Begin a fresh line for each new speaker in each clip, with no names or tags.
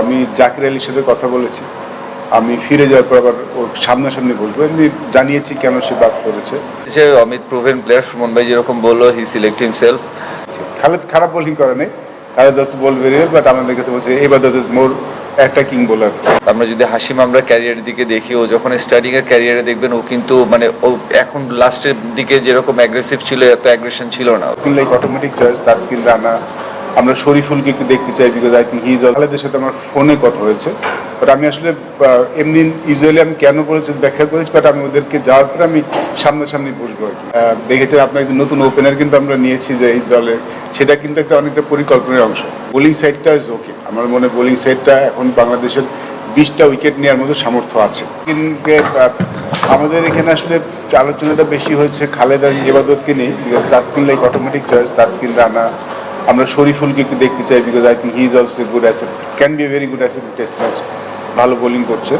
আমি জাকির আলীর সাথে কথা বলেছি, আমি ফিরে যাওয়ার পর আবার ওর সামনাসামনি বলবো, এমনি জানিয়েছি কেন সে বাদ করেছে।
অমিত প্রুভেন প্লেয়ার, সুমন ভাই যেরকম বললো, হি সিলেক্ট হিমসেলফ।
খালেদ খারাপ বোলিং করে নাই, Khaled also ball very well, but আমাদের কাছে বলছে এবাদত ইজ মোর অ্যাটাকিং বোলার।
আমরা যদি হাসিম আমরা ক্যারিয়ারের দিকে দেখি, ও যখন স্টার্টিং এর ক্যারিয়ারে দেখবেন ও কিন্তু মানে ও এখন লাস্টের দিকে যেরকম অ্যাগ্রেসিভ ছিল, এত অ্যাগ্রেশন ছিল না।
Like automatic choice, Taskin Rana, আমরা শরীফুলকে একটু দেখতে চাই, because I think he is. খালেদের সাথে আমার ফোনে কথা হয়েছে, বাট আমি আসলে এমনি ইউজুয়ালি আমি কেন করেছি ব্যাখ্যা করেছি, বাট আমি ওদেরকে যাওয়ার পরে আমি সামনাসামনি বসবো আর কি। দেখেছেন আপনার একজন নতুন ওপেনার কিন্তু আমরা নিয়েছি যে এই দলে, সেটা কিন্তু একটা অনেকটা পরিকল্পনার অংশ। বোলিং সাইডটা ইজ ওকে, আমার মনে হয় বোলিং সাইডটা এখন বাংলাদেশের 20টা উইকেট নেওয়ার মতো সামর্থ্য আছে। কিন্তু আমাদের এখানে আসলে আলোচনাটা বেশি হয়েছে খালেদ আর ইবাদতকে নিয়ে, because Taskin like automatic choice, Taskin Rana, আমরা শরীফুলকে একটু দেখতে চাই, because I think he is also good asset, can B a very good asset test match, ভালো বোলিং করছে।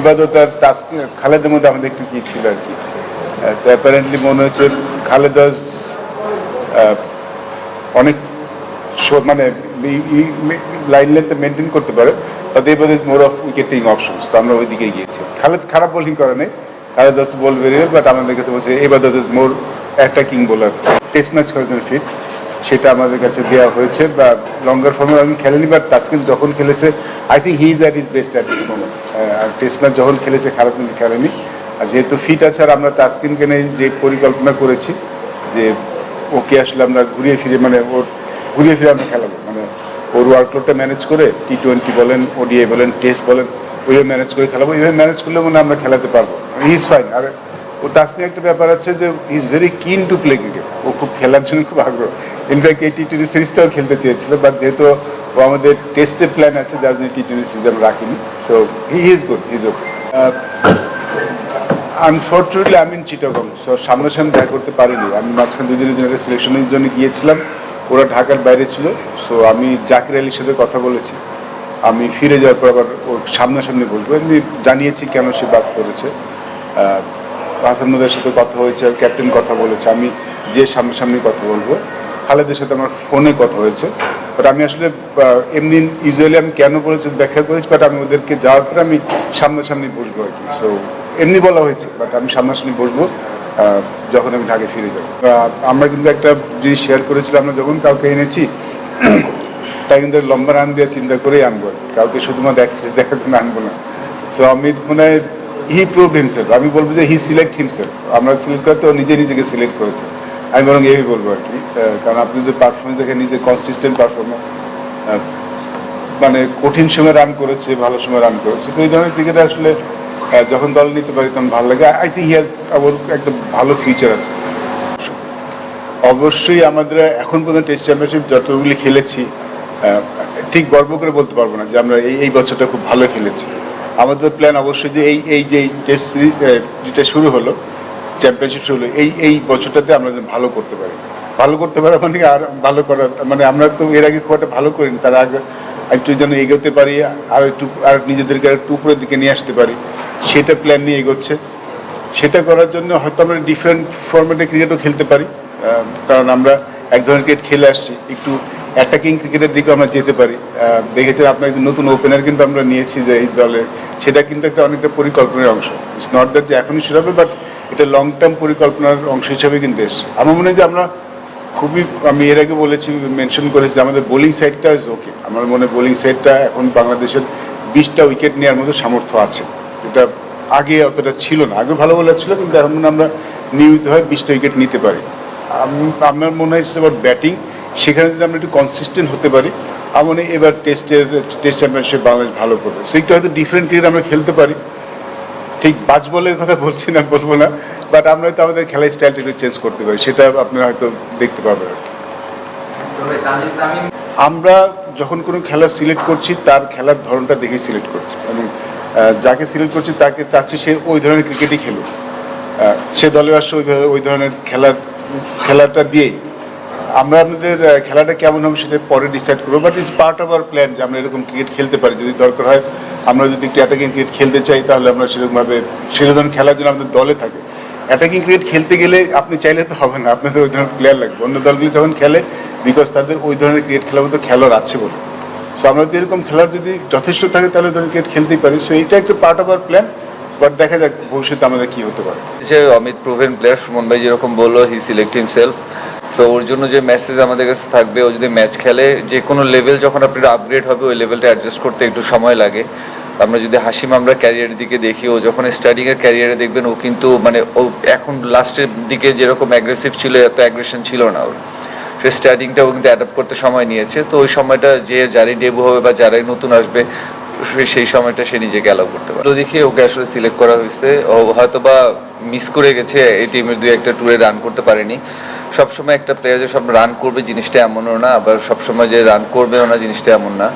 ইবাদত আর তাসকিন খালেদের মধ্যে আমাদের একটু কি ছিল আর কি, তো অ্যাপারেন্টলি মনে হচ্ছে খালেদ অনেক মানে লাইন লেন্থে মেনটেন করতে পারে, বাট ইবাদত ইজ মোর অফ উইকেটিং অপশনস, তো আমরা ওই দিকে গিয়েছি। খালেদ খারাপ বোলিং করে নাই, Khaled also ball very well, but আমাদের কাছে বলছে ইবাদত is more attacking bowler. Test match খেলার জন্য ফিট, সেটা আমাদের কাছে দেওয়া হয়েছে, বা লঙ্গার ফর্মে আমি খেলেনি, বাট তাসকিন যখন খেলেছে I think he is at is best at this moment. আর টেস্ট ম্যাচ যখন খেলেছে খারাপ কিন্তু খেলেনি, আর যেহেতু ফিট আছে, আর আমরা তাসকিনকে নিয়ে যে পরিকল্পনা করেছি যে ওকে আসলে আমরা ঘুরিয়ে ফিরে মানে ওর ঘুরিয়ে ফিরে আমরা খেলাবো, মানে ওর ওয়ার্কলোডটা ম্যানেজ করে T20 বলেন, ODI বলেন, টেস্ট বলেন, ওইভাবে ম্যানেজ করে খেলাবো। এইভাবে ম্যানেজ করলে মানে আমরা খেলাতে পারবো, হি ইজ ফাইন। আর ও তাসকিন একটা ব্যাপার আছে যে he is very keen to play cricket, ও খুব খেলার জন্য খুব আগ্রহ। ইনফ্যাক্ট এই T20 সিরিজটাও খেলতে চেয়েছিল, বাট যেহেতু ও আমাদের টেস্টের প্ল্যান আছে, যার জন্য T20 সিরিজ আমরা রাখিনি, so he is good, he is okay. Unfortunately আমি চিটাগং, সো সামনাসামনি দেখা করতে পারিনি। আমি মাঝখানে 2 দিনের জন্য সিলেকশনের জন্য গিয়েছিলাম, ওরা ঢাকার বাইরে ছিল। সো আমি জাকির আলীর সাথে কথা বলেছি, আমি ফিরে যাওয়ার পর আবার ওর সামনাসামনি বলবো, এমনি জানিয়েছি কেন সে বাদ করেছে। হাসানুদের সাথে কথা হয়েছে, ক্যাপ্টেন কথা বলেছে, আমি যে সামনাসামনি কথা বলবো। খালেদের সাথে আমার ফোনে কথা হয়েছে, বাট আমি আসলে এমনি ইউজুয়ালি আমি কেন করেছি ব্যাখ্যা করেছি, বাট আমি ওদেরকে যাওয়ার পরে আমি সামনাসামনি বসবো আর কি। সো এমনি বলা হয়েছে, বাট আমি সামনাসামনি বসবো যখন আমি ঢাকায় ফিরে যাবো। আমরা কিন্তু একটা জিনিস শেয়ার করেছিলাম, আমরা যখন কাউকে এনেছি তাই কিন্তু লম্বা রান দেওয়ার চিন্তা করেই আনবো, কাউকে শুধুমাত্র দেখার জন্য আনবো না। সো আমি মানে হি প্রুভড হিমসেলফ, আমি বলবো যে হি সিলেক্ট হিমসেলফ, আমরা সিলেক্ট করতে ও নিজে নিজেকে সিলেক্ট করেছে, আমি বরং এই বলবো আর কি। কারণ আপনি যদি পারফরমেন্স দেখেন, নিজে কনসিস্টেন্ট পারফরমেন্স, মানে কঠিন সময় রান করেছে, ভালো সময় রান করেছে, তো এই ধরনের ক্রিকেটে আসলে যখন দল নিতে পারি তখন ভালো লাগে। আই থিঙ্ক হি হ্যাজ আবার একটা ভালো ফিউচার আছে। অবশ্যই আমাদের এখন পর্যন্ত টেস্ট চ্যাম্পিয়নশিপ যতগুলি খেলেছি, ঠিক গর্ব করে বলতে পারবো না যে আমরা এই বছরটা খুব ভালো খেলেছি। আমাদের প্ল্যান অবশ্যই যে এই যে টেস্ট সিরিজ যেটা শুরু হলো, চ্যাম্পিয়নশিপ শুরু হলো, এই বছরটাতে আমরা ভালো করতে পারি। ভালো করতে পারা মানে আর ভালো করার মানে আমরা তো এর আগে খুব একটা ভালো করিনি, তার আগে একটু যেন এগোতে পারি, আর নিজেদেরকে একটু উপরের দিকে নিয়ে আসতে পারি, সেটা প্ল্যান নিয়ে এগোচ্ছে। সেটা করার জন্য হয়তো আমরা ডিফারেন্ট ফরম্যাটে ক্রিকেটও খেলতে পারি, কারণ আমরা এক ধরনের ক্রিকেট খেলে আসছি, একটু অ্যাটাকিং ক্রিকেটের দিকে আমরা যেতে পারি। দেখেছেন আপনার একজন নতুন ওপেনার কিন্তু আমরা নিয়েছি যে এই দলে, সেটা কিন্তু একটা অনেকটা পরিকল্পনার অংশ। ইটস নট দ্যাট যে এখনই শুরু হবে, বাট এটা লং টার্ম পরিকল্পনার অংশ হিসেবে কিন্তু এসছে। আমার মনে হয় যে আমরা খুবই, আমি এর আগে বলেছি, মেনশন করেছি যে আমাদের বোলিং সাইডটা ইজ ওকে। আমার মনে হয় বোলিং সাইডটা এখন বাংলাদেশের 20টা উইকেট নেওয়ার মতো সামর্থ্য আছে, এটা আগে অতটা ছিল না। আগে ভালো বলার ছিল, কিন্তু এখন আমরা নিয়মিতভাবে 20টা উইকেট নিতে পারি। আমার মনে হয় আবার ব্যাটিং, সেখানে যদি আমরা একটু কনসিস্টেন্ট হতে পারি, আমার মনে হয় এবার টেস্ট চ্যাম্পিয়নশিপ বাংলাদেশ ভালো করবে। সেটা হয়তো ডিফারেন্ট ক্রিকেট আমরা খেলতে পারি, ঠিক বাজ বলের কথা বলছি না, বলবো না, বাট আমরা হয়তো আমাদের খেলার স্টাইলটা একটু চেঞ্জ করতে পারি, সেটা আপনারা হয়তো দেখতে পাবেন আর কি। আমরা যখন কোনো খেলা সিলেক্ট করছি, তার খেলার ধরনটা দেখে সিলেক্ট করছি, এবং যাকে সিলেক্ট করছি তাকে চাচ্ছি সে ওই ধরনের ক্রিকেটই খেলুক, সে দলে আসছে ওই ধরনের খেলাটা দিয়েই। আমরা আমাদের খেলাটা কেমন হবে সেটা পরে ডিসাইড করবো, but it's part of our plan যে আমরা এরকম ক্রিকেট খেলতে পারি। যদি দরকার হয়, আমরা যদি একটু অ্যাটাকিং ক্রিকেট খেলতে চাই, তাহলে আমরা সেরকমভাবে সেরকম খেলার জন্য আমাদের দলে থাকে। অ্যাটাকিং ক্রিকেট খেলতে গেলে আপনি চাইলে তো হবে না, আপনাদের ওই ধরনের প্লেয়ার লাগবে। অন্য দলগুলি যখন খেলে, বিকজ তাদের ওই ধরনের ক্রিকেট খেলার মতো খেলোয়াড় আছে বলে, সো আমরা যদি এরকম খেলার যদি যথেষ্ট থাকে তাহলে ধরুন ক্রিকেট খেলতেই পারি। সো এইটা একটা part of our plan, but দেখা যাক ভবিষ্যতে আমাদের কি হতে পারে।
যে অমিত প্রুভেন প্লেয়ার, সুমন ভাই যেরকম বললো, হি সিলেক্ট হিমসেলফ। সো ওর জন্য যে মেসেজ আমাদের কাছে থাকবে, ও যদি ম্যাচ খেলে, যে কোনো লেভেল যখন আপনার আপগ্রেড হবে ওই লেভেলটা অ্যাডজাস্ট করতে একটু সময় লাগে। আমরা যদি হাসিম আমরা ক্যারিয়ারের দিকে দেখি, ও যখন স্টার্টিংয়ের ক্যারিয়ারে দেখবেন ও কিন্তু মানে ও এখন লাস্টের দিকে যেরকম অ্যাগ্রেসিভ ছিল, এত অ্যাগ্রেশন ছিল না ওর। সে স্টার্টিংটাও কিন্তু অ্যাডাপ্ট করতে সময় নিয়েছে। তো ওই সময়টা যে যারাই ডেবু হবে বা যারাই নতুন আসবে সেই সময়টা সে নিজেকে অ্যালাউ করতে পারে। তো দেখি ওকে আসলে সিলেক্ট করা হয়েছে। ও হয়তো বা মিস করে গেছে, এই টিমের দুই একটা ট্যুরে রান করতে পারেনি। সবসময় একটা প্লেয়ার যে সব রান করবে জিনিসটা এমনও না, আবার সবসময় যে রান করবেও না জিনিসটা এমন না।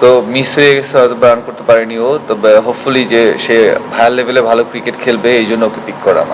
তো মিস হয়ে গেছে, হয়তো রান করতে পারেনি ও। তবে হোপফুলি যে সে হায়ার লেভেলে ভালো ক্রিকেট খেলবে, এই জন্য ওকে পিক করা আমার।